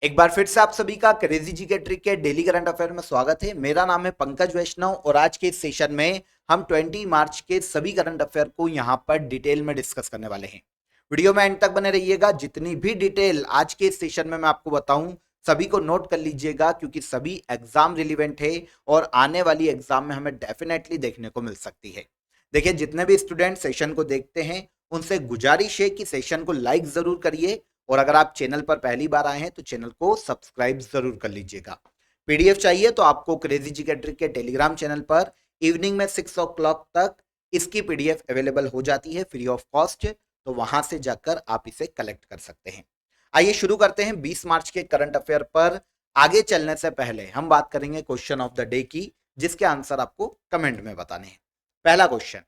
एक बार फिर से आप सभी का क्रेजी जी के ट्रिक के डेली करंट अफेयर में स्वागत है। मेरा नाम है पंकज वैष्णव और आज के इस सेशन में हम 20 मार्च के सभी करंट अफेयर को यहां पर डिटेल में डिस्कस करने वाले हैं। वीडियो में एंड तक बने रहिएगा। जितनी भी डिटेल आज के इस सेशन में मैं आपको बताऊं सभी को नोट कर लीजिएगा, क्योंकि सभी एग्जाम रिलीवेंट है और आने वाली एग्जाम में हमें डेफिनेटली देखने को मिल सकती है। देखिए, जितने भी स्टूडेंट सेशन को देखते हैं उनसे गुजारिश है कि सेशन को लाइक जरूर करिए और अगर आप चैनल पर पहली बार आए हैं तो चैनल को सब्सक्राइब जरूर कर लीजिएगा। पीडीएफ चाहिए तो आपको क्रेजी जी के ट्रिक के टेलीग्राम चैनल पर इवनिंग में 6 o'clock तक इसकी पीडीएफ अवेलेबल हो जाती है फ्री ऑफ कॉस्ट, तो वहां से जाकर आप इसे कलेक्ट कर सकते हैं। आइए शुरू करते हैं 20 मार्च के करंट अफेयर पर। आगे चलने से पहले हम बात करेंगे क्वेश्चन ऑफ द डे की, जिसके आंसर आपको कमेंट में बताने हैं। पहला क्वेश्चन,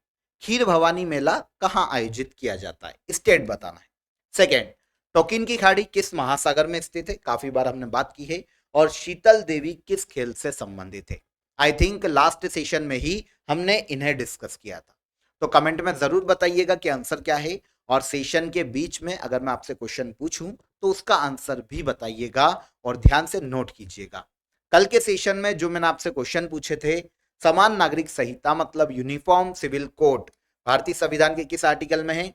खीर भवानी मेला कहां आयोजित किया जाता है, स्टेट बताना है। सेकेंड, टोकिन की खाड़ी किस महासागर में स्थित है, काफी बार हमने बात की है। और शीतल देवी किस खेल से संबंधित है। आई थिंक लास्ट सेशन में ही हमने इन्हें डिस्कस किया था। तो कमेंट में जरूर बताइएगा कि आंसर क्या है, और सेशन के बीच में अगर मैं आपसे क्वेश्चन पूछूं तो उसका आंसर भी बताइएगा और ध्यान से नोट कीजिएगा। कल के सेशन में जो मैंने आपसे क्वेश्चन पूछे थे, समान नागरिक संहिता मतलब यूनिफॉर्म सिविल कोड भारतीय संविधान के किस आर्टिकल में है।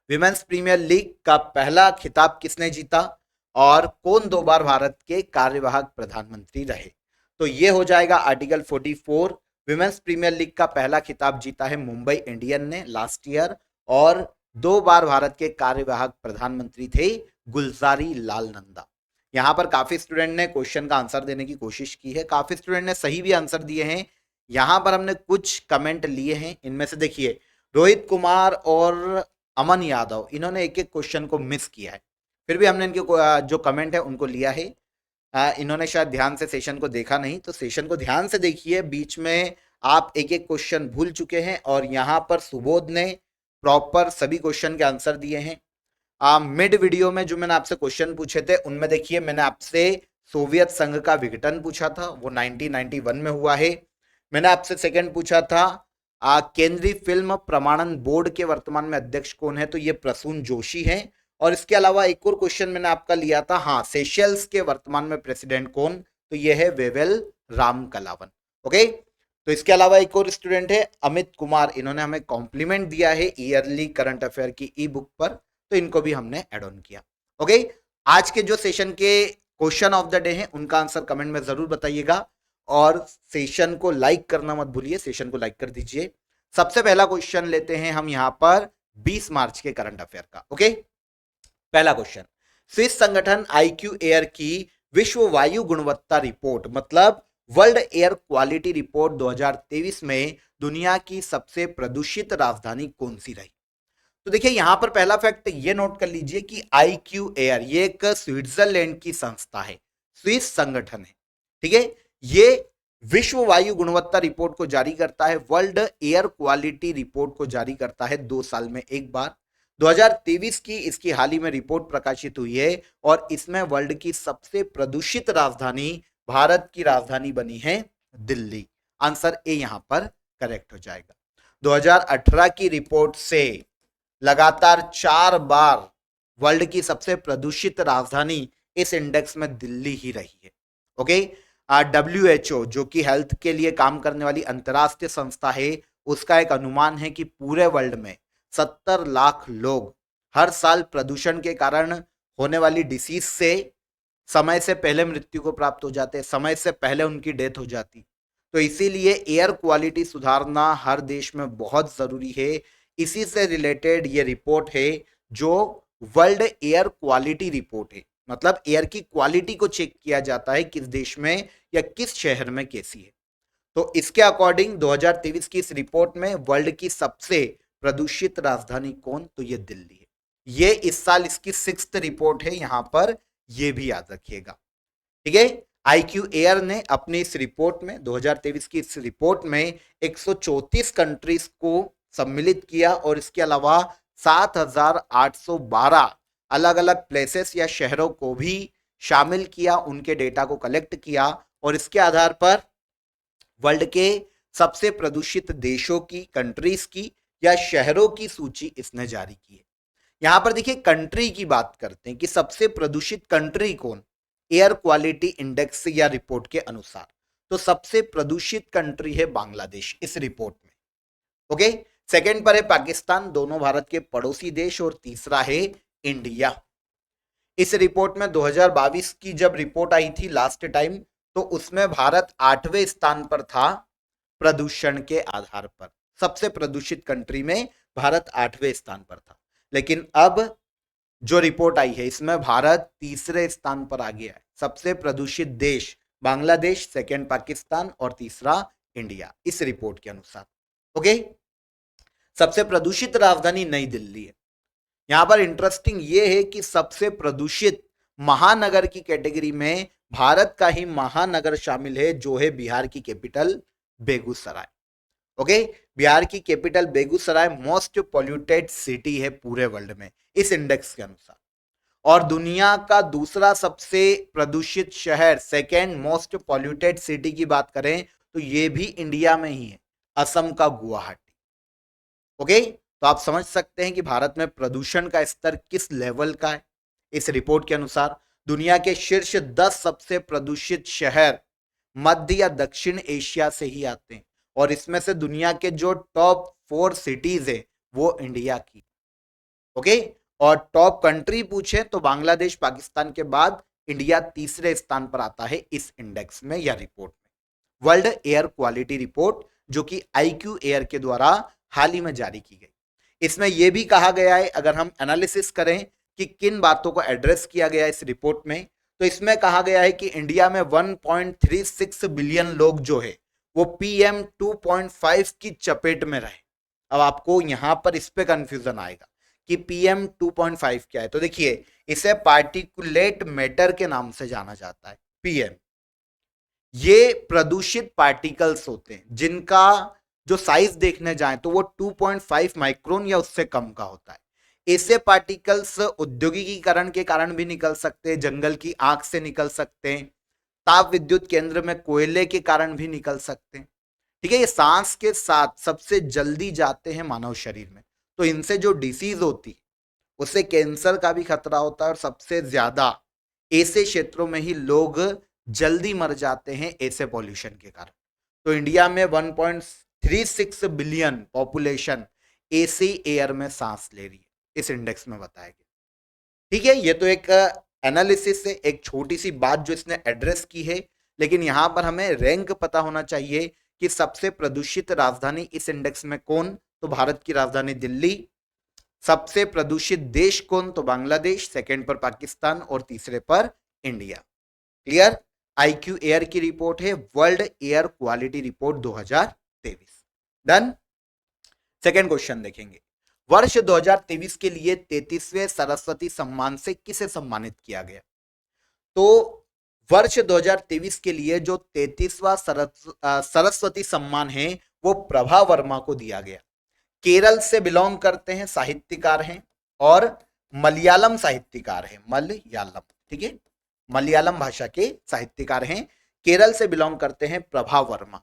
विमेंस प्रीमियर लीग का पहला खिताब किसने जीता और कौन 2 बार भारत के कार्यवाहक प्रधानमंत्री रहे। तो ये हो जाएगा आर्टिकल 44। विमेंस प्रीमियर लीग का पहला खिताब जीता है मुंबई इंडियन ने लास्ट ईयर, और 2 बार भारत के कार्यवाहक प्रधानमंत्री थे गुलजारी लाल नंदा। यहां पर काफी स्टूडेंट ने क्वेश्चन का आंसर देने की कोशिश की है, काफी स्टूडेंट ने सही भी आंसर दिए हैं। यहां पर हमने कुछ कमेंट लिए हैं, इनमें से देखिए रोहित कुमार और अमन यादव, इन्होंने एक एक क्वेश्चन को मिस किया है, फिर भी हमने इनके जो कमेंट है उनको लिया है। इन्होंने शायद ध्यान से सेशन को देखा नहीं, तो सेशन को ध्यान से देखिए। बीच में आप एक एक क्वेश्चन भूल चुके हैं और यहाँ पर सुबोध ने प्रॉपर सभी क्वेश्चन के आंसर दिए हैं। मिड वीडियो में जो मैंने आपसे क्वेश्चन पूछे थे उनमें देखिए मैंने आपसे सोवियत संघ का विघटन पूछा था, वो 1991 में हुआ है। मैंने आपसे सेकंड पूछा था केंद्रीय फिल्म प्रमाणन बोर्ड के वर्तमान में अध्यक्ष कौन है, तो ये प्रसून जोशी हैं। और इसके अलावा एक और क्वेश्चन मैंने आपका लिया था, हाँ, सेशल्स के वर्तमान में प्रेसिडेंट कौन, तो ये है वेवेल राम कलावन। ओके, तो इसके अलावा एक और स्टूडेंट है अमित कुमार, इन्होंने हमें कॉम्प्लीमेंट दिया है ईयरली करंट अफेयर की ई बुक पर, तो इनको भी हमने एड ऑन किया। ओके, आज के जो सेशन के क्वेश्चन ऑफ द डे हैं उनका आंसर कमेंट में जरूर बताइएगा और सेशन को लाइक करना मत भूलिए, सेशन को लाइक कर दीजिए। सबसे पहला क्वेश्चन लेते हैं हम यहां पर 20 मार्च के करंट अफेयर का। ओके, पहला क्वेश्चन, स्विस संगठन आईक्यू एयर की विश्व वायु गुणवत्ता रिपोर्ट मतलब वर्ल्ड एयर क्वालिटी रिपोर्ट 2023 में दुनिया की सबसे प्रदूषित राजधानी कौन सी रही। तो देखिए यहां पर पहला फैक्ट ये नोट कर लीजिए कि आईक्यू एयर ये एक स्विट्जरलैंड की संस्था है, स्विस संगठन है, ठीक है। ये विश्व वायु गुणवत्ता रिपोर्ट को जारी करता है, वर्ल्ड एयर क्वालिटी रिपोर्ट को जारी करता है 2 साल में एक बार। 2023 की इसकी हाल ही में रिपोर्ट प्रकाशित हुई है और इसमें वर्ल्ड की सबसे प्रदूषित राजधानी भारत की राजधानी बनी है दिल्ली। आंसर ए यहां पर करेक्ट हो जाएगा। 2018 की रिपोर्ट से लगातार 4 बार वर्ल्ड की सबसे प्रदूषित राजधानी इस इंडेक्स में दिल्ली ही रही है। ओके, WHO जो कि हेल्थ के लिए काम करने वाली अंतरराष्ट्रीय संस्था है, उसका एक अनुमान है कि पूरे वर्ल्ड में 70 लाख लोग हर साल प्रदूषण के कारण होने वाली डिसीज से समय से पहले मृत्यु को प्राप्त हो जाते, समय से पहले उनकी डेथ हो जाती। तो इसीलिए एयर क्वालिटी सुधारना हर देश में बहुत जरूरी है। इसी से रिलेटेड ये रिपोर्ट है जो वर्ल्ड एयर क्वालिटी रिपोर्ट है, मतलब एयर की क्वालिटी को चेक किया जाता है किस देश में या किस शहर में कैसी है। तो इसके अकॉर्डिंग 2023 की इस रिपोर्ट में वर्ल्ड की सबसे प्रदूषित राजधानी कौन, तो ये दिल्ली है। ये इस साल इसकी 6th रिपोर्ट है, यहां पर ये भी याद रखिएगा, ठीक है। आईक्यू एयर ने अपनी इस रिपोर्ट में 2023 की इस रिपोर्ट में 134 कंट्रीज को सम्मिलित किया और इसके अलावा 7,812 अलग अलग प्लेसेस या शहरों को भी शामिल किया, उनके डेटा को कलेक्ट किया और इसके आधार पर वर्ल्ड के सबसे प्रदूषित देशों की, कंट्रीज की या शहरों की सूची इसने जारी की है। यहां पर देखिए कंट्री की बात करते हैं कि सबसे प्रदूषित कंट्री कौन, एयर क्वालिटी इंडेक्स या रिपोर्ट के अनुसार तो सबसे प्रदूषित कंट्री है बांग्लादेश इस रिपोर्ट में। ओके, सेकंड पर है पाकिस्तान, दोनों भारत के पड़ोसी देश, और तीसरा है इंडिया। इस रिपोर्ट में 2022 की जब रिपोर्ट आई थी लास्ट टाइम, तो उसमें भारत 8वें स्थान पर था प्रदूषण के आधार पर। सबसे प्रदूषित कंट्री में भारत 8वें स्थान पर था, लेकिन अब जो रिपोर्ट आई है इसमें भारत तीसरे स्थान पर आ गया है। सबसे प्रदूषित देश बांग्लादेश, सेकंड पाकिस्तान और तीसरा इंडिया इस रिपोर्ट के अनुसार। ओके, सबसे प्रदूषित राजधानी नई दिल्ली है। यहां पर इंटरेस्टिंग यह है कि सबसे प्रदूषित महानगर की कैटेगरी में भारत का ही महानगर शामिल है, जो है बिहार की कैपिटल बेगूसराय। ओके, बिहार की capital Begusarai most polluted city है पूरे वर्ल्ड में इस इंडेक्स के अनुसार। और दुनिया का दूसरा सबसे प्रदूषित शहर, सेकेंड मोस्ट पॉल्यूटेड सिटी की बात करें तो यह भी इंडिया में ही है, असम का गुवाहाटी। ओके, तो आप समझ सकते हैं कि भारत में प्रदूषण का स्तर किस लेवल का है। इस रिपोर्ट के अनुसार दुनिया के शीर्ष 10 सबसे प्रदूषित शहर मध्य या दक्षिण एशिया से ही आते हैं, और इसमें से दुनिया के जो टॉप 4 सिटीज है वो इंडिया की। ओके, और टॉप कंट्री पूछे तो बांग्लादेश पाकिस्तान के बाद इंडिया तीसरे स्थान पर आता है इस इंडेक्स में या रिपोर्ट में। वर्ल्ड एयर क्वालिटी रिपोर्ट जो कि IQ एयर के द्वारा हाल ही में जारी की गई। इसमें यह भी कहा गया है, अगर हम एनालिसिस करें कि किन बातों को एड्रेस किया गया इस रिपोर्ट में, तो इसमें कहा गया है कि इंडिया में 1.36 बिलियन लोग जो है वो PM 2.5 की चपेट में रहे। अब आपको यहां पर इस पे कंफ्यूजन आएगा कि PM 2.5 क्या है। तो देखिए, इसे पार्टिकुलेट मैटर के नाम से जाना जाता है। PM ये प्रदूषित पार्टिकल्स होते हैं जिनका जो साइज देखने जाएं तो वो 2.5 माइक्रोन या उससे कम का होता है। ऐसे पार्टिकल्स औद्योगिकीकरण के कारण भी निकल सकते हैं, जंगल की आग से निकल सकते हैं, ताप विद्युत केंद्र में कोयले के कारण भी निकल सकते हैं। ठीक है, ये सांस के साथ सबसे जल्दी जाते हैं मानव शरीर में, तो इनसे जो डिसीज होती है उससे कैंसर का भी खतरा होता है, और सबसे ज्यादा ऐसे क्षेत्रों में ही लोग जल्दी मर जाते हैं ऐसे पॉल्यूशन के कारण। तो इंडिया में 1.36 बिलियन पॉपुलेशन ऐसे एयर में सांस ले रही है, इस इंडेक्स में बताया गया। ठीक है, ये तो एक एनालिसिस से एक छोटी सी बात जो इसने एड्रेस की है, लेकिन यहां पर हमें रैंक पता होना चाहिए कि सबसे प्रदूषित राजधानी इस इंडेक्स में कौन, तो भारत की राजधानी दिल्ली। सबसे प्रदूषित देश कौन, तो बांग्लादेश, सेकंड पर पाकिस्तान और तीसरे पर इंडिया। क्लियर, IQ एयर की रिपोर्ट है, world air quality report 2023। Done. Second question देखेंगे, वर्ष 2023 के लिए 33वें सरस्वती सम्मान से किसे सम्मानित किया गया। तो वर्ष 2023 के लिए जो 33वां सरस्वती सम्मान है वो प्रभा वर्मा को दिया गया। केरल से बिलोंग करते हैं, साहित्यकार हैं और मलयालम साहित्यकार हैं, मलयालम। ठीक है, मलयालम भाषा के साहित्यकार हैं, केरल से बिलोंग करते हैं प्रभा वर्मा।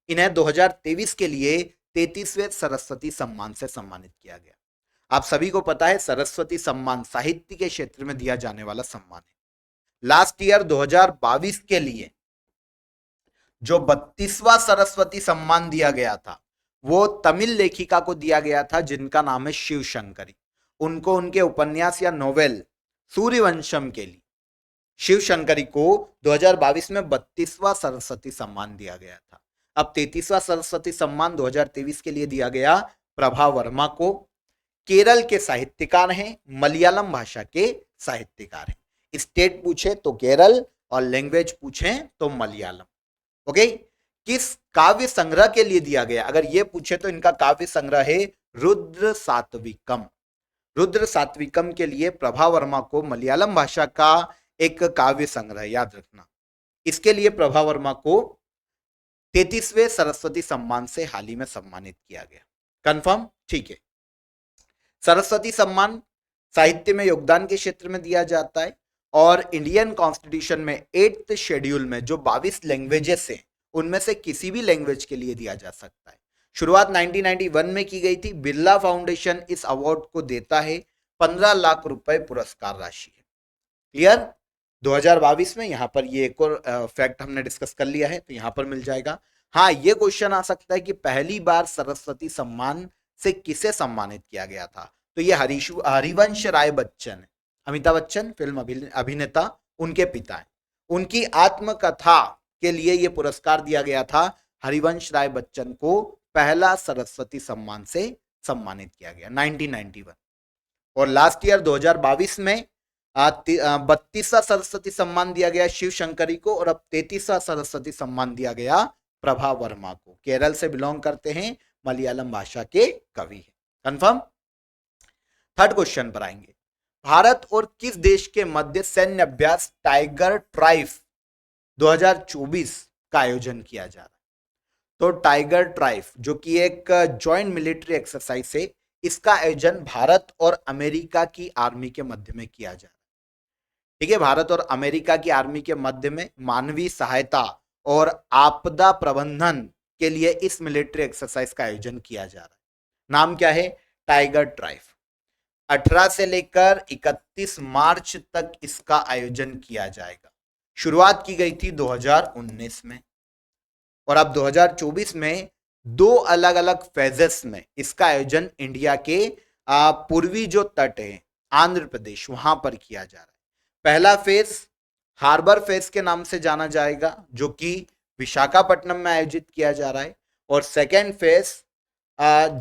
इन्हें 2023 के लिए 33वें सरस्वती सम्मान से सम्मानित किया गया। आप सभी को पता है सरस्वती सम्मान साहित्य के क्षेत्र में दिया जाने वाला सम्मान है। लास्ट ईयर 2022 के लिए जो 32वां सरस्वती सम्मान दिया गया था वो तमिल लेखिका को दिया गया था जिनका नाम है शिव शंकरी। उनको उनके उपन्यास या नोवेल सूर्यवंशम के लिए शिव शंकरी को 2022 में 32वां सरस्वती सम्मान दिया गया था। अब 33वां सरस्वती सम्मान 2023 के लिए दिया गया प्रभा वर्मा को। केरल के साहित्यकार हैं, मलयालम भाषा के साहित्यकार हैं। स्टेट पूछे तो केरल और लैंग्वेज पूछे तो मलयालम। ओके, किस काव्य संग्रह के लिए दिया गया, अगर यह पूछे तो इनका काव्य संग्रह है रुद्र सात्विकम। रुद्र सात्विकम के लिए प्रभा वर्मा को मलयालम भाषा का एक काव्य संग्रह, याद रखना, इसके लिए प्रभा वर्मा को 33वें सरस्वती सम्मान से हाल ही में सम्मानित किया गया। कंफर्म, ठीक है। सरस्वती सम्मान साहित्य में योगदान के क्षेत्र में दिया जाता है और इंडियन कॉन्स्टिट्यूशन में 8th शेड्यूल में जो 22 लैंग्वेजेस हैं उनमें से किसी भी लैंग्वेज के लिए दिया जा सकता है। शुरुआत 1991 में की गई थी। बिरला फाउंडेशन इस अवार्ड को देता है 15 लाख रुपए पुरस्कार राशि है। क्लियर? 2022 में यहां पर ये एक और फैक्ट हमने डिस्कस कर लिया है, तो यहां पर मिल जाएगा। हाँ, ये क्वेश्चन आ सकता है कि पहली बार सरस्वती सम्मान से किसे सम्मानित किया गया था? तो ये हरिवंश राय बच्चन है। अमिताभ बच्चन फिल्म अभिनेता, उनके पिता हैं। उनकी आत्मकथा के लिए यह पुरस्कार दिया गया था। हरिवंश राय बच्चन को पहला सरस्वती सम्मान से सम्मानित किया गया 1991। और लास्ट ईयर 2022 में 32वां सरस्वती सम्मान दिया गया शिव शंकरी को, और अब 33वां सरस्वती सम्मान दिया गया प्रभा वर्मा को। केरल से बिलोंग करते हैं, मलयालम भाषा के कवि हैं। कंफर्म? थर्ड क्वेश्चन पर आएंगे। भारत और किस देश के मध्य सैन्य अभ्यास टाइगर ट्राइफ 2024 का आयोजन किया जा रहा है? तो टाइगर ट्राइफ जो कि एक जॉइंट मिलिट्री एक्सरसाइज है, इसका आयोजन भारत और अमेरिका की आर्मी के मध्य में किया जा रहा है। ठीक है, भारत और अमेरिका की आर्मी के मध्य में मानवीय सहायता और आपदा प्रबंधन के लिए इस मिलिट्री एक्सरसाइज का आयोजन किया जा रहा है। नाम क्या है? टाइगर ट्राइफ। 18 से लेकर 31 मार्च तक इसका आयोजन किया जाएगा। शुरुआत की गई थी 2019 में, और अब 2024 में 2 अलग अलग फेजेस में इसका आयोजन इंडिया के पूर्वी जो तट है आंध्र प्रदेश, वहां पर किया जा रहा है। पहला फेज हार्बर फेज के नाम से जाना जाएगा, जो कि विशाखापट्टनम में आयोजित किया जा रहा है। और सेकेंड फेज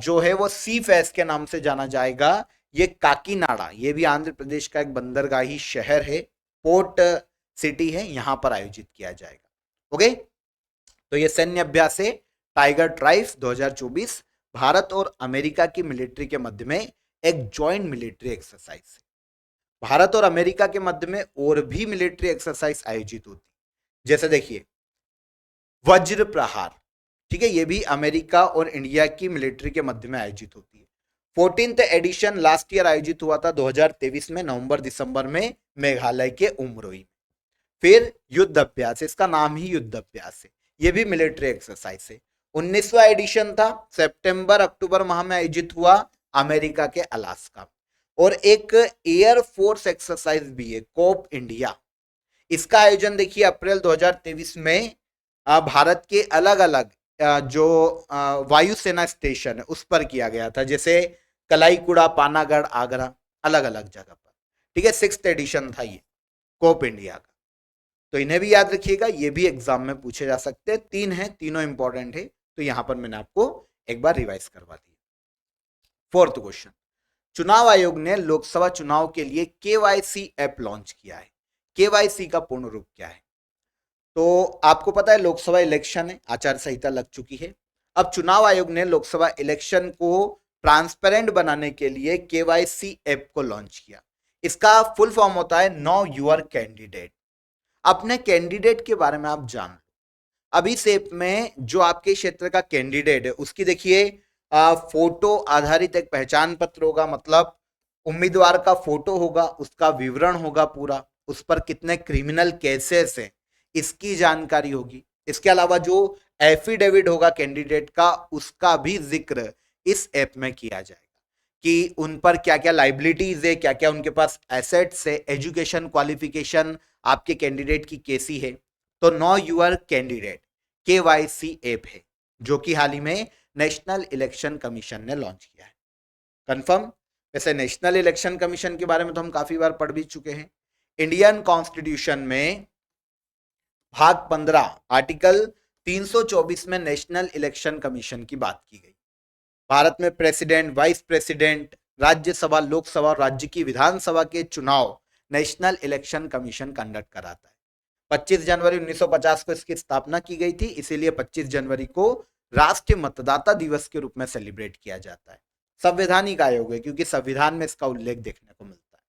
जो है वो सी फेज के नाम से जाना जाएगा। ये काकीनाडा, ये भी आंध्र प्रदेश का एक बंदरगाही शहर है, पोर्ट सिटी है, यहां पर आयोजित किया जाएगा। ओके, तो ये सैन्य अभ्यास है टाइगर ट्राइफ 2024, भारत और अमेरिका की मिलिट्री के मध्य में एक जॉइंट मिलिट्री एक्सरसाइज है। भारत और अमेरिका के मध्य में और भी मिलिट्री एक्सरसाइज आयोजित होती, जैसे देखिए वज्र प्रहार, ठीक है, ये भी अमेरिका और इंडिया की मिलिट्री के मध्य में आयोजित होती है। 14th एडिशन लास्ट ईयर आयोजित हुआ था 2023 में, नवंबर दिसंबर में, मेघालय के उमरोई। फिर युद्ध अभ्यास, इसका नाम ही युद्ध अभ्यास है, ये भी मिलिट्री एक्सरसाइज है। 19वां एडिशन था, सितंबर अक्टूबर माह में आयोजित हुआ अमेरिका के अलास्का। और एक एयर फोर्स एक्सरसाइज भी है, कोप इंडिया। इसका आयोजन देखिए अप्रैल 2023 में भारत के अलग अलग जो वायुसेना स्टेशन है उस पर किया गया था, जैसे कलाईकुड़ा, पानागढ़, आगरा, अलग अलग जगह पर। ठीक है, 6th एडिशन था ये कोप इंडिया का, तो इन्हें भी याद रखिएगा, ये भी एग्जाम में पूछे जा सकते हैं। 3 है, तीनों इंपॉर्टेंट है, तो यहां पर मैंने आपको एक बार रिवाइज करवा दिया। 4th क्वेश्चन, चुनाव आयोग ने लोकसभा चुनाव के लिए केवाईसी ऐप लॉन्च किया है। केवाईसी का पूर्ण रूप क्या है? तो आपको पता है लोकसभा इलेक्शन है, आचार संहिता लग चुकी है। अब चुनाव आयोग ने लोकसभा इलेक्शन को ट्रांसपेरेंट बनाने के लिए केवाईसी ऐप को लॉन्च किया। इसका फुल फॉर्म होता है नो योर कैंडिडेट। अपने कैंडिडेट के बारे में आप जान लो। अभी इस ऐप में जो आपके क्षेत्र का कैंडिडेट है उसकी देखिए फोटो आधारित एक पहचान पत्र होगा, मतलब उम्मीदवार का फोटो होगा, उसका विवरण होगा पूरा, उस पर कितने क्रिमिनल केसेस हैं इसकी जानकारी होगी। इसके अलावा जो एफिडेविट होगा कैंडिडेट का, उसका भी जिक्र इस ऐप में किया जाएगा कि उन पर क्या क्या लाइबिलिटीज है, क्या क्या उनके पास एसेट्स है, एजुकेशन क्वालिफिकेशन आपके कैंडिडेट की कैसी है। तो know your candidate KYC app है, जो कि हाल ही में नेशनल इलेक्शन कमीशन ने लॉन्च किया है। कंफर्म? वैसे नेशनल इलेक्शन कमीशन के बारे में तो हम काफी बार पढ़ भी चुके हैं। इंडियन कॉन्स्टिट्यूशन में भाग 15 आर्टिकल 324 में नेशनल इलेक्शन कमीशन की बात की गई। भारत में president, vice president, Rajya Sabha, Lok Sabha और राज्य की विधानसभा के चुनाव नेशनल इलेक्शन कमीशन कंडक्ट कराता है। 25 जनवरी 1950 को इसकी स्थापना की गई थी, इसीलिए 25 जनवरी को राष्ट्रीय मतदाता दिवस के रूप में सेलिब्रेट किया जाता है। संवैधानिक आयोग है क्योंकि संविधान में इसका उल्लेख देखने को मिलता है।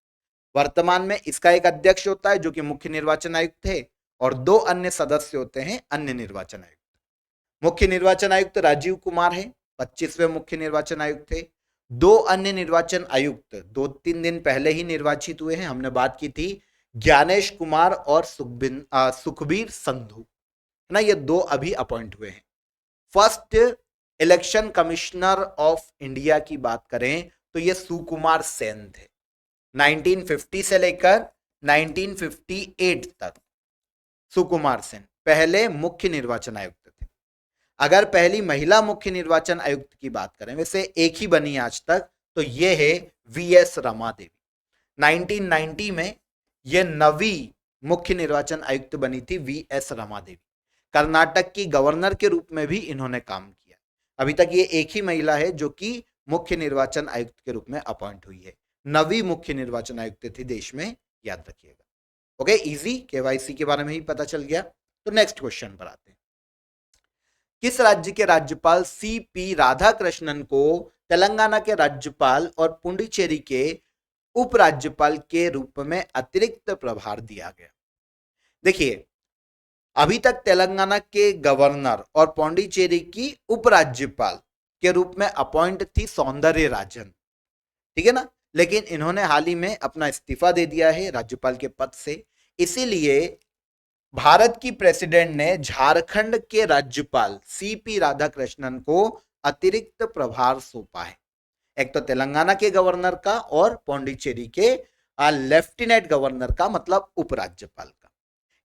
वर्तमान में इसका एक अध्यक्ष होता है जो कि मुख्य निर्वाचन आयुक्त है, और 2 अन्य सदस्य होते हैं अन्य निर्वाचन आयुक्त। मुख्य निर्वाचन आयुक्त राजीव कुमार है, 25वें मुख्य निर्वाचन आयुक्त थे। 2 अन्य निर्वाचन आयुक्त 2-3 दिन पहले ही निर्वाचित हुए हैं, हमने बात की थी ज्ञानेश कुमार और सुखबीर संधू, है ना, ये 2 अभी अपॉइंट हुए हैं। First election commissioner of India की बात करें तो ये सुकुमार सेन थे। 1950 से लेकर 1958 तक सुकुमार सेन पहले मुख्य निर्वाचन आयुक्त थे। अगर पहली महिला मुख्य निर्वाचन आयुक्त की बात करें, वैसे एक ही बनी आज तक, तो ये है वीएस रमा देवी। 1990 में ये नवी मुख्य निर्वाचन आयुक्त बनी थी वीएस रमा देवी। कर्नाटक की गवर्नर के रूप में भी इन्होंने काम किया। अभी तक ये एक ही महिला है जो कि मुख्य निर्वाचन आयुक्त के रूप में अपॉइंट हुई है। नवी मुख्य निर्वाचन आयुक्त थी देश में, याद रखिएगा। ओके, इजी, केवाईसी के बारे में ही पता चल गया। तो नेक्स्ट क्वेश्चन पर आते हैं। किस राज्य के राज्यपाल सीपी राधाकृष्णन को तेलंगाना के राज्यपाल और पुडुचेरी के उपराज्यपाल के रूप में अतिरिक्त प्रभार दिया गया? देखिए, अभी तक तेलंगाना के गवर्नर और पौंडीचेरी की उपराज्यपाल के रूप में अपॉइंट थी सौंदर्य राजन, ठीक है ना। लेकिन इन्होंने हाल ही में अपना इस्तीफा दे दिया है राज्यपाल के पद से। इसीलिए भारत की प्रेसिडेंट ने झारखंड के राज्यपाल सीपी राधाकृष्णन को अतिरिक्त प्रभार सौंपा है। एक तो तेलंगाना के गवर्नर का और पौंडीचेरी के लेफ्टिनेंट गवर्नर का, मतलब उपराज्यपाल का।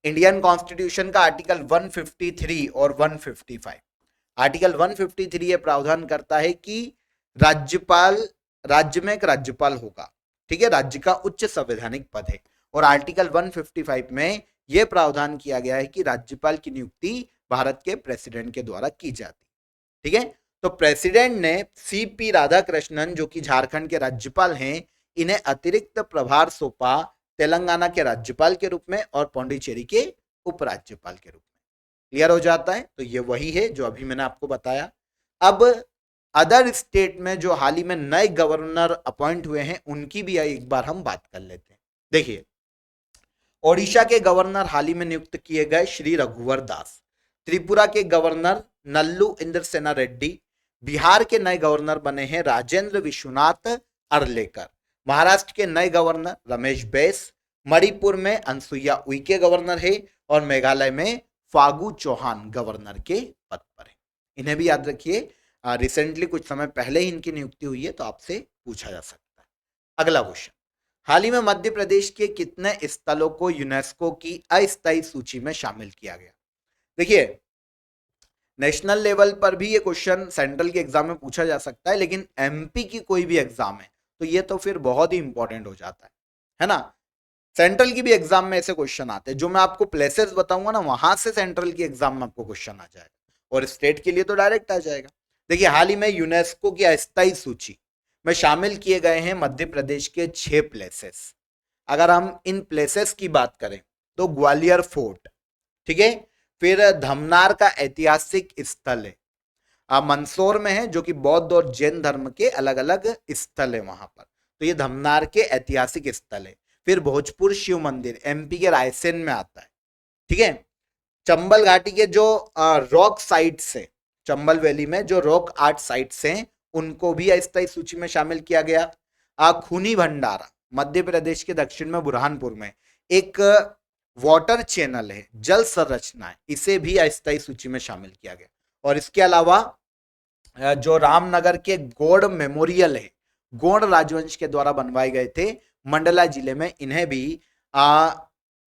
इंडियन कॉन्स्टिट्यूशन का आर्टिकल 153 और 155, आर्टिकल 153 ये प्रावधान करता है कि राज्यपाल, राज्य में एक राज्यपाल होगा, ठीक है, राज्य का उच्च संवैधानिक पद है। और आर्टिकल 155 में यह प्रावधान किया गया है कि राज्यपाल की नियुक्ति भारत के प्रेसिडेंट के द्वारा की जाती, ठीक है। तो प्रेसिडेंट ने सीपी राधाकृष्णन, जो कि झारखंड के राज्यपाल हैं, इन्हें अतिरिक्त प्रभार सौंपा तेलंगाना के राज्यपाल के रूप में और पौंडीचेरी के उपराज्यपाल के रूप में। क्लियर हो जाता है? तो ये वही है जो अभी मैंने आपको बताया। अब अदर स्टेट में जो हाल ही में नए गवर्नर अपॉइंट हुए हैं, उनकी भी एक बार हम बात कर लेते हैं। देखिए, ओडिशा के गवर्नर हाल ही में नियुक्त किए गए श्री रघुवर दास, त्रिपुरा के गवर्नर नल्लू इंद्रसेना रेड्डी, बिहार के नए गवर्नर बने हैं राजेंद्र विश्वनाथ अर्लेकर, महाराष्ट्र के नए गवर्नर रमेश बैस, मणिपुर में अनसुईया उइके गवर्नर है और मेघालय में फागू चौहान गवर्नर के पद पर है। इन्हें भी याद रखिए, रिसेंटली कुछ समय पहले ही इनकी नियुक्ति हुई है, तो आपसे पूछा जा सकता है। अगला क्वेश्चन, हाल ही में मध्य प्रदेश के कितने स्थलों को यूनेस्को की अस्थायी सूची में शामिल किया गया? देखिए, नेशनल लेवल पर भी ये क्वेश्चन सेंट्रल के एग्जाम में पूछा जा सकता है, लेकिन एमपी की कोई भी एग्जाम है तो ये तो फिर बहुत ही इंपॉर्टेंट हो जाता है ना। सेंट्रल की भी एग्जाम में ऐसे क्वेश्चन आते हैं, जो मैं आपको प्लेसेस बताऊंगा ना, वहां से सेंट्रल की एग्जाम में आपको क्वेश्चन आ जाएगा, और स्टेट के लिए तो डायरेक्ट आ जाएगा। देखिए, हाल ही में यूनेस्को की अस्थायी सूची में शामिल किए गए हैं मध्य प्रदेश के 6 प्लेसेस। अगर हम इन प्लेसेस की बात करें तो ग्वालियर फोर्ट, ठीक है, फिर धमनार का ऐतिहासिक स्थल है, मंदसौर में है, जो कि बौद्ध और जैन धर्म के अलग अलग स्थल है वहां पर, तो ये धमनार के ऐतिहासिक स्थल है। फिर भोजपुर शिव मंदिर एमपी के रायसेन में आता है, ठीक है। चंबल घाटी के जो रॉक साइट्स है, चंबल वैली में जो रॉक आर्ट साइट्स हैं, उनको भी अस्थायी सूची में शामिल किया गया। खूनी भंडारा मध्य प्रदेश के दक्षिण में बुरहानपुर में एक वाटर चैनल है, जल संरचना है, इसे भी अस्थायी सूची में शामिल किया गया। और इसके अलावा जो रामनगर के गौड़ मेमोरियल है, गौड़ राजवंश के द्वारा बनवाए गए थे मंडला जिले में, इन्हें भी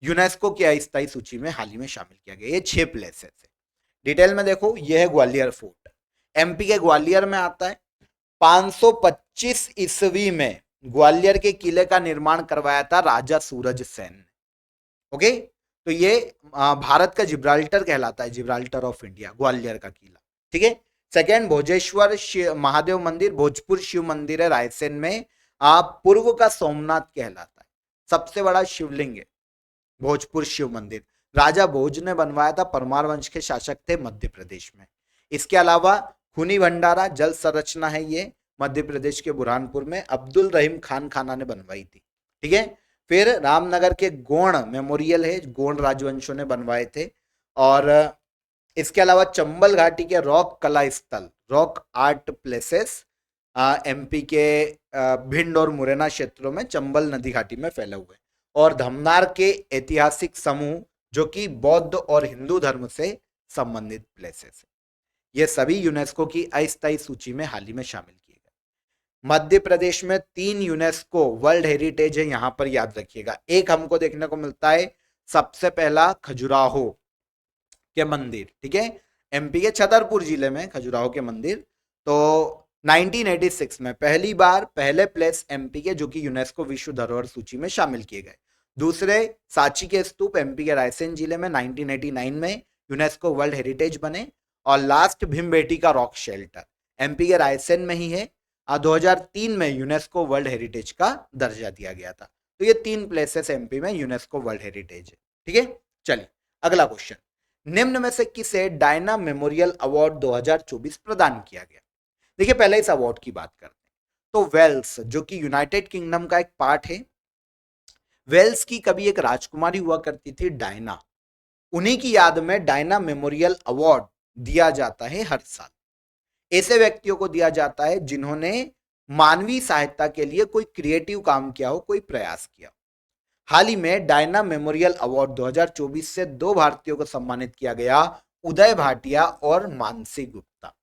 यूनेस्को की अस्थायी सूची में हाल ही में शामिल किया गया। ये 6 प्लेसेस है। डिटेल में देखो, यह है ग्वालियर फोर्ट, एमपी के ग्वालियर में आता है। 525 ईस्वी में ग्वालियर के किले का निर्माण करवाया था राजा सूरज सेन ने। ओके, तो ये भारत का जिब्राल्टर कहलाता है, जिब्राल्टर ऑफ इंडिया, ग्वालियर का किला, ठीक है। सेकेंड, भोजेश्वर महादेव मंदिर, भोजपुर शिव मंदिर है रायसेन में, पूर्व का सोमनाथ कहलाता है, सबसे बड़ा शिवलिंग है भोजपुर शिव मंदिर, राजा भोज ने बनवाया था, परमार वंश के शासक थे मध्य प्रदेश में। इसके अलावा खूनी भंडारा जल संरचना है, ये मध्य प्रदेश के बुरहानपुर में अब्दुल रहीम खान खाना ने बनवाई थी, ठीक है। फिर रामनगर के गोंड मेमोरियल है, गोंड राजवंशों ने बनवाए थे। और इसके अलावा चंबल घाटी के रॉक कला स्थल, रॉक आर्ट प्लेसेस, एमपी के भिंड और मुरैना क्षेत्रों में चंबल नदी घाटी में फैले हुए। और धमनार के ऐतिहासिक समूह, जो कि बौद्ध और हिंदू धर्म से संबंधित प्लेसेस है। ये सभी यूनेस्को की अस्थायी सूची में हाल ही में शामिल किए गए। मध्य प्रदेश में 3 यूनेस्को वर्ल्ड हेरिटेज है, यहां पर याद रखिएगा। एक हमको देखने को मिलता है सबसे पहला खजुराहो के मंदिर, ठीक है, एमपी के छतरपुर जिले में खजुराहो के मंदिर। तो 1986 में पहली बार पहले प्लेस एमपी के, जो कि यूनेस्को विश्व धरोहर सूची में शामिल किए गए। दूसरे सांची के स्तूप एमपी के रायसेन जिले में 1989 में यूनेस्को वर्ल्ड हेरिटेज बने। और लास्ट भीमबेटी का रॉक शेल्टर एमपी के रायसेन में ही है, 2003 में यूनेस्को वर्ल्ड हेरिटेज का दर्जा दिया गया था। तो ये 3 प्लेसेस एमपी में यूनेस्को वर्ल्ड हेरिटेज है, ठीक है। चलिए अगला क्वेश्चन, निम्न में से किसे डायना मेमोरियल अवार्ड 2024 प्रदान किया गया? देखिए पहले इस अवार्ड की बात करते हैं। तो वेल्स, जो कि यूनाइटेड किंगडम का एक पार्ट है, वेल्स की कभी एक राजकुमारी हुआ करती थी डायना, उन्हीं की याद में डायना मेमोरियल अवार्ड दिया जाता है हर साल। ऐसे व्यक्तियों को दिया जाता है जिन्होंने मानवीय सहायता के लिए कोई क्रिएटिव काम किया हो, कोई प्रयास किया हो। हाल ही में डायना मेमोरियल अवार्ड 2024 से 2 भारतीयों को सम्मानित किया गया, उदय भाटिया और मानसी गुप्ता।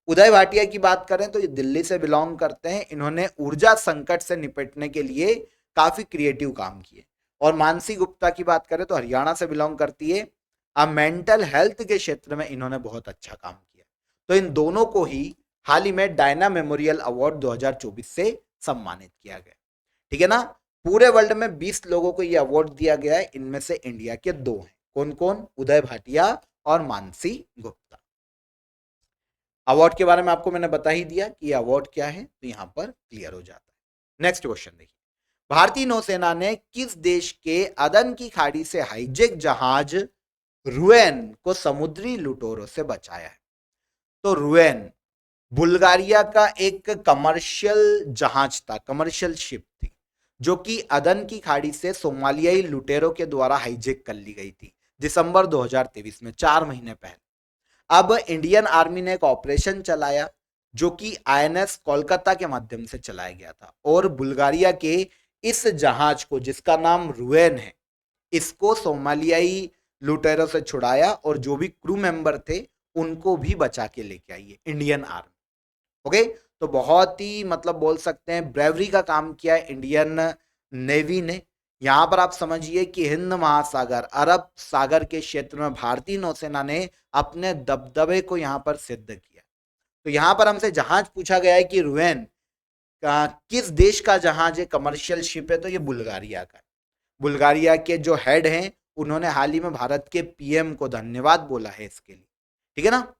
उदय भाटिया की बात करें तो ये दिल्ली से बिलोंग करते हैं, इन्होंने ऊर्जा संकट से निपटने के लिए काफी क्रिएटिव काम किए। और मानसी गुप्ता की बात करें तो हरियाणा से बिलोंग करती है, अब मेंटल हेल्थ के क्षेत्र में इन्होंने बहुत अच्छा काम किया। तो इन दोनों को ही हाल ही में डायना मेमोरियल अवार्ड 2024 से सम्मानित किया गया, ठीक है ना। पूरे वर्ल्ड में 20 लोगों को यह अवार्ड दिया गया है, इनमें से इंडिया के 2 हैं। कौन कौन? उदय भाटिया और मानसी गुप्ता। अवार्ड के बारे में आपको मैंने बता ही दिया कि यह अवार्ड क्या है, तो यहां पर क्लियर हो जाता है। नेक्स्ट क्वेश्चन देखिए, भारतीय नौसेना ने किस देश के अदन की खाड़ी से हाईजेक जहाज रुएन को समुद्री लुटेरों से बचाया है? तो रुएन बुल्गारिया का एक कमर्शियल जहाज था, कमर्शियल शिप थी, जो कि अदन की खाड़ी से सोमालियाई लुटेरों के द्वारा हाईजेक कर ली गई थी दिसंबर 2023 में, 4 महीने पहले। अब इंडियन आर्मी ने एक ऑपरेशन चलाया जो कि आईएनएस कोलकाता के माध्यम से चलाया गया था, और बुल्गारिया के इस जहाज को, जिसका नाम रुएन है, इसको सोमालियाई लुटेरों से छुड़ाया और जो भी क्रू मेंबर थे उनको भी बचा के लेके आई है इंडियन आर्मी। ओके, तो बहुत ही मतलब बोल सकते हैं ब्रेवरी का काम किया है इंडियन नेवी ने। यहां पर आप समझिए कि हिंद महासागर, अरब सागर के क्षेत्र में भारतीय नौसेना ने अपने दबदबे को यहां पर सिद्ध किया। तो यहां पर हमसे जहाज पूछा गया है कि रुएन किस देश का जहाज है, कमर्शियल शिप है, तो ये बुल्गारिया का है। बुल्गारिया के जो हेड हैं उन्होंने हाल ही में भारत के पीएम को धन्यवाद बोला है इसके लिए, ठीक है ना।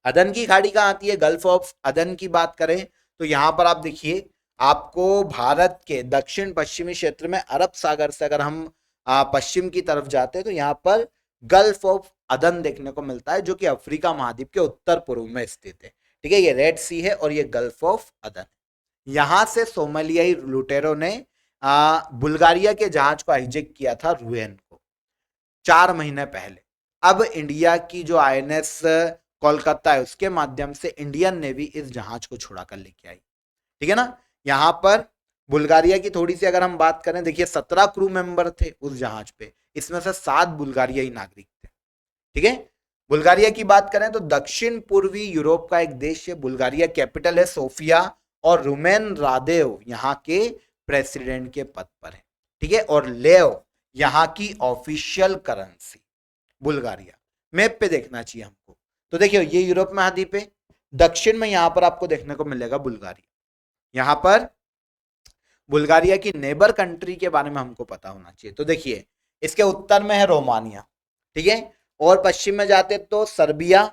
अदन की खाड़ी कहाँ आती है? गल्फ ऑफ अदन की बात करें तो यहां पर आप देखिए, आपको भारत के दक्षिण पश्चिमी क्षेत्र में अरब सागर से अगर हम पश्चिम की तरफ जाते हैं तो यहाँ पर गल्फ ऑफ अदन देखने को मिलता है, जो कि अफ्रीका महाद्वीप के उत्तर पूर्व में स्थित है, ठीक है। ये रेड सी है और ये गल्फ ऑफ अदन। यहां से सोमालियाई लुटेरों ने बुल्गारिया के जहाज को हाईजेक किया था रुएन को 4 महीने पहले। अब इंडिया की जो आईएनएस कोलकाता है उसके माध्यम से इंडियन नेवी इस जहाज को छुड़ा कर लेके आई, ठीक है ना। यहां पर बुल्गारिया की थोड़ी सी अगर हम बात करें, देखिए 17 क्रू मेंबर थे उस जहाज पे, इसमें से 7 बुल्गारियाई नागरिक थे, ठीक है। बुल्गारिया की बात करें तो दक्षिण पूर्वी यूरोप का एक देश है। बुल्गारिया कैपिटल है सोफिया, और रुमेन रादेव यहाँ के प्रेसिडेंट के पद पर है, ठीक है। और लेव यहाँ की ऑफिशियल करेंसी। बुल्गारिया मैप पे देखना चाहिए हमको। तो देखिए ये यूरोप महाद्वीप है, दक्षिण में यहां पर आपको देखने को मिलेगा बुल्गारिया। यहां पर बुल्गारिया की नेबर कंट्री के बारे में हमको पता होना चाहिए। तो देखिए इसके उत्तर में है रोमानिया, ठीक है, और पश्चिम में जाते तो सर्बिया,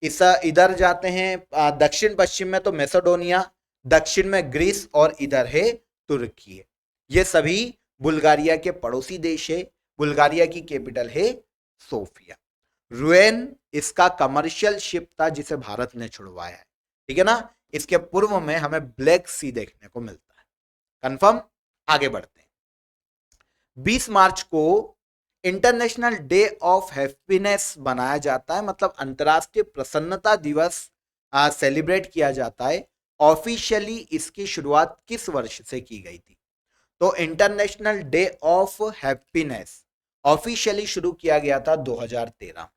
इस इधर जाते हैं दक्षिण पश्चिम में तो मैसेडोनिया, दक्षिण में ग्रीस, और इधर है तुर्की है। ये सभी बुल्गारिया के पड़ोसी देश है। बुल्गारिया की कैपिटल है सोफिया। रुएन इसका कमर्शियल शिप था जिसे भारत ने छुड़वाया है, ठीक है ना। इसके पूर्व में हमें ब्लैक सी देखने को मिलता है। कंफर्म, आगे बढ़ते हैं। 20 मार्च को इंटरनेशनल डे ऑफ हैप्पीनेस बनाया जाता है, मतलब अंतरराष्ट्रीय प्रसन्नता दिवस सेलिब्रेट किया जाता है। ऑफिशियली इसकी शुरुआत किस वर्ष से की गई थी? तो international Day of happiness officially शुरू किया गया था 2013।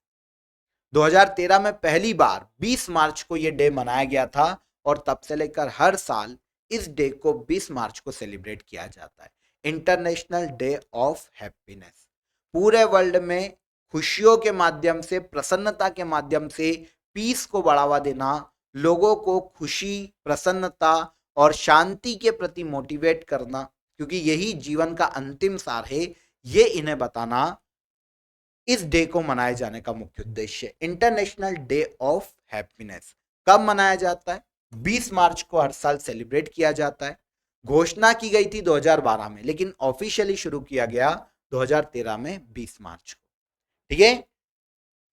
2013 में पहली बार 20 मार्च को यह डे मनाया गया था, और तब से लेकर हर साल इस डे को 20 मार्च को सेलिब्रेट किया जाता है, इंटरनेशनल डे ऑफ हैप्पीनेस। पूरे वर्ल्ड में खुशियों के माध्यम से, प्रसन्नता के माध्यम से पीस को बढ़ावा देना, लोगों को खुशी, प्रसन्नता और शांति के प्रति मोटिवेट करना, क्योंकि यही जीवन का अंतिम सार है, ये इन्हें बताना इस डे को मनाए जाने का मुख्य उद्देश्य है। इंटरनेशनल डे ऑफ हैप्पीनेस कब मनाया जाता है? 20 मार्च को हर साल सेलिब्रेट किया जाता है। घोषणा की गई थी 2012 में, लेकिन ऑफिशियली शुरू किया गया 2013 में 20 मार्च को। ठीक है,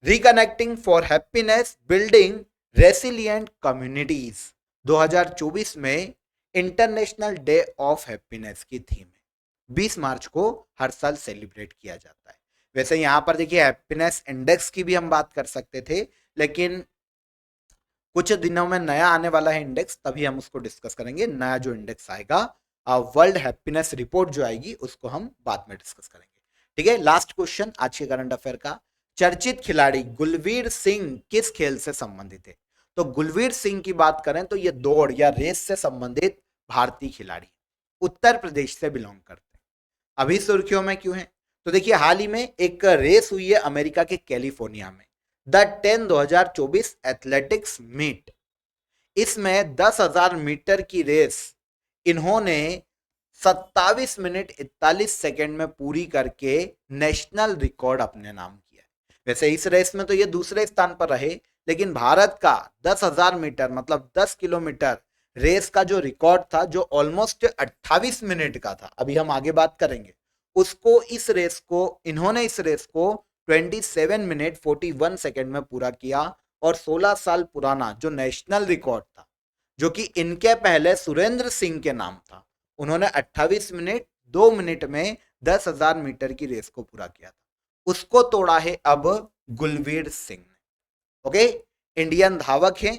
reconnecting for happiness, building resilient communities 2024 में इंटरनेशनल डे ऑफ हैप्पीनेस की थीम है। 20 मार्च को हर साल सेलिब्रेट किया जाता है। वैसे यहां पर देखिए हैप्पीनेस इंडेक्स की भी हम बात कर सकते थे, लेकिन कुछ दिनों में नया आने वाला है इंडेक्स, तभी हम उसको डिस्कस करेंगे। नया जो इंडेक्स आएगा, वर्ल्ड हैप्पीनेस रिपोर्ट जो आएगी, उसको हम बाद में डिस्कस करेंगे। ठीक है, लास्ट क्वेश्चन आज के करंट अफेयर का, चर्चित खिलाड़ी गुलवीर सिंह किस खेल से संबंधित है? तो गुलवीर सिंह की बात करें तो ये दौड़ या रेस से संबंधित भारतीय खिलाड़ी, उत्तर प्रदेश से बिलोंग करते हैं। अभी सुर्खियों में क्यों है? तो देखिए हाल ही में एक रेस हुई है अमेरिका के कैलिफोर्निया में, द 10 2024 एथलेटिक्स मीट। इसमें 10,000 मीटर की रेस इन्होंने 27 मिनट 41 सेकेंड में पूरी करके नेशनल रिकॉर्ड अपने नाम किया है। वैसे इस रेस में तो ये दूसरे स्थान पर रहे, लेकिन भारत का 10,000 मीटर मतलब 10 किलोमीटर रेस का जो रिकॉर्ड था, जो ऑलमोस्ट 28 मिनट का था, अभी हम आगे बात करेंगे, उसको इस रेस को 27 मिनट 41 सेकेंड में पूरा किया। और 16 साल पुराना जो नेशनल रिकॉर्ड था, जो कि इनके पहले सुरेंद्र सिंह के नाम था, उन्होंने 28 मिनट 2 मिनट में 10,000 मीटर की रेस को पूरा किया था, उसको तोड़ा है अब गुलवीर सिंह ने। ओके, इंडियन धावक हैं,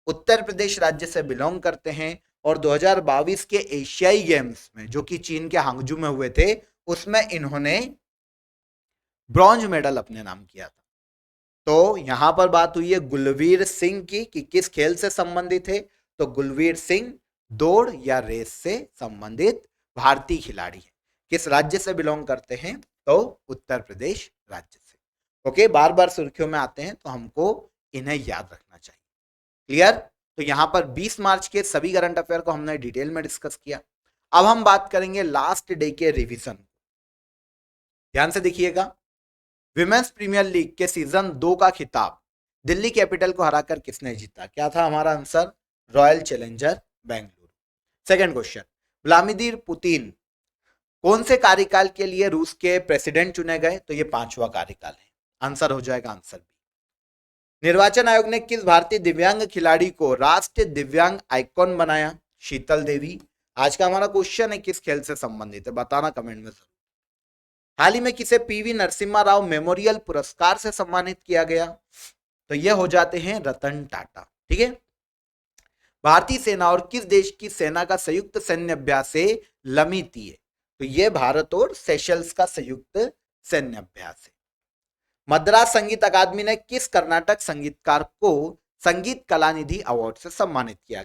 उत्तर प्रदेश राज्य से बिलोंग करते हैं, और 2022 के एशियाई गेम्स में, जो कि चीन के हांगजू में हुए थे, उसमें इन्होंने ब्रॉन्ज मेडल अपने नाम किया था। तो यहां पर बात हुई है गुलवीर सिंह की कि किस खेल से संबंधित है। तो गुलवीर सिंह दौड़ या रेस से संबंधित भारतीय खिलाड़ी है। किस राज्य से बिलोंग करते हैं? तो उत्तर प्रदेश राज्य से। ओके, बार बार सुर्खियों में आते हैं तो हमको इन्हें याद रखना चाहिए। क्लियर? तो यहां पर 20 मार्च के सभी करंट अफेयर को हमने डिटेल में डिस्कस किया। अब हम बात करेंगे लास्ट डे के रिवीजन। ध्यान से देखिएगा, विमेंस प्रीमियर लीग के सीजन 2 का खिताब दिल्ली कैपिटल को हराकर किसने जीता? क्या था हमारा answer? Royal challenger Bengaluru. Second question, Vladimir Putin कौन से कार्यकाल के लिए रूस के प्रेसिडेंट चुने गए? तो ये 5वां कार्यकाल है। आंसर हो जाएगा आंसर बी। निर्वाचन आयोग ने किस भारतीय दिव्यांग खिलाड़ी को राष्ट्रीय दिव्यांग आइकॉन बनाया? शीतल देवी। आज का हमारा क्वेश्चन है किस खेल से संबंधित है, बताना कमेंट में जरूर। हाल ही में किसे पीवी नरसिम्हा राव मेमोरियल पुरस्कार से सम्मानित किया गया? तो ये हो जाते हैं रतन टाटा। ठीक है, भारतीय सेना और किस देश की सेना का संयुक्त सैन्य अभ्यास है लमिती है? तो ये भारत और सेशल्स का संयुक्त सैन्य अभ्यास है। मद्रास संगीत अकादमी ने किस कर्नाटक संगीतकार को संगीत कलानिधि अवार्ड से सम्मानित किया?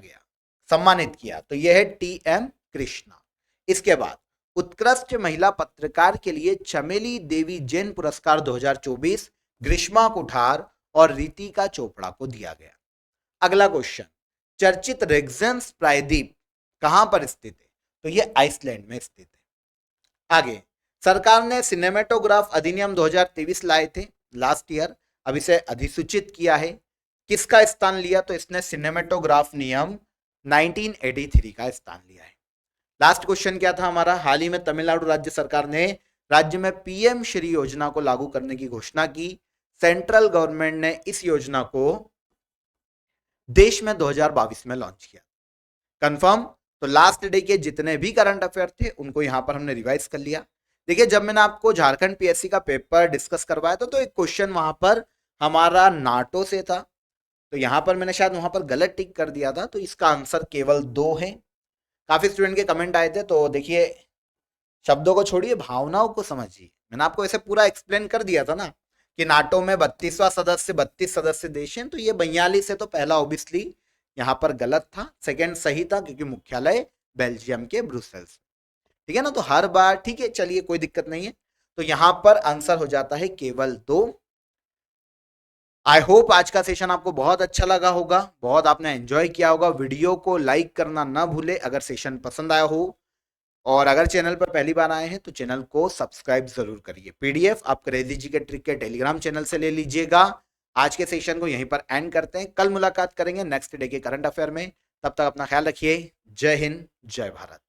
तो यह है टी.एम. कृष्णा। इसके बाद उत्कृष्ट महिला पत्रकार के लिए चमेली देवी जैन पुरस्कार 2024 ग्रीष्मा कुठार और रितिका चोपड़ा को दिया गया। अगला क्वेश्चन, चर्चित रेगजेंस प्रायद्वीप कहां पर स्थित है? तो यह आइसलैंड में स्थित है। आगे, सरकार ने सिनेमेटोग्राफ अधिनियम 2023 लाए थे लास्ट ईयर, अब इसे अधिसूचित किया है। किसका स्थान लिया? तो इसने सिनेमेटोग्राफ नियम 1983 का स्थान लिया है। लास्ट क्वेश्चन क्या था हमारा? हाल ही में तमिलनाडु राज्य सरकार ने राज्य में पीएम श्री योजना को लागू करने की घोषणा की। सेंट्रल गवर्नमेंट ने इस योजना को देश में 2022 में लॉन्च किया। कंफर्म? तो लास्ट डे के जितने भी करंट अफेयर थे उनको यहां पर हमने रिवाइज कर लिया। देखिए, जब मैंने आपको झारखंड पीएससी का पेपर डिस्कस करवाया था तो एक क्वेश्चन वहां पर हमारा नाटो से था, तो यहां पर मैंने शायद वहां पर गलत टिक कर दिया था, तो इसका आंसर केवल 2 है। काफी स्टूडेंट के कमेंट आए थे, तो देखिए शब्दों को छोड़िए, भावनाओं को समझिए। मैंने आपको ऐसे पूरा एक्सप्लेन कर दिया था ना कि नाटो में 32वां सदस्य 32 सदस्य देश हैं, तो ये 42 है, तो पहला ऑब्वियसली यहाँ पर गलत था, सेकंड सही था क्योंकि मुख्यालय बेल्जियम के ब्रुसेल्स। ठीक है ना, तो हर बार ठीक है, चलिए कोई दिक्कत नहीं है। तो यहां पर आंसर हो जाता है केवल 2। आई होप आज का सेशन आपको बहुत अच्छा लगा होगा, बहुत आपने एंजॉय किया होगा। वीडियो को लाइक करना ना भूले अगर सेशन पसंद आया हो, और अगर चैनल पर पहली बार आए हैं तो चैनल को सब्सक्राइब जरूर करिए। पीडीएफ आप क्रेजी जी के ट्रिक के टेलीग्राम चैनल से ले लीजिएगा। आज के सेशन को यहीं पर एंड करते हैं, कल मुलाकात करेंगे नेक्स्ट डे के करंट अफेयर में। तब तक अपना ख्याल रखिए। जय हिंद, जय भारत।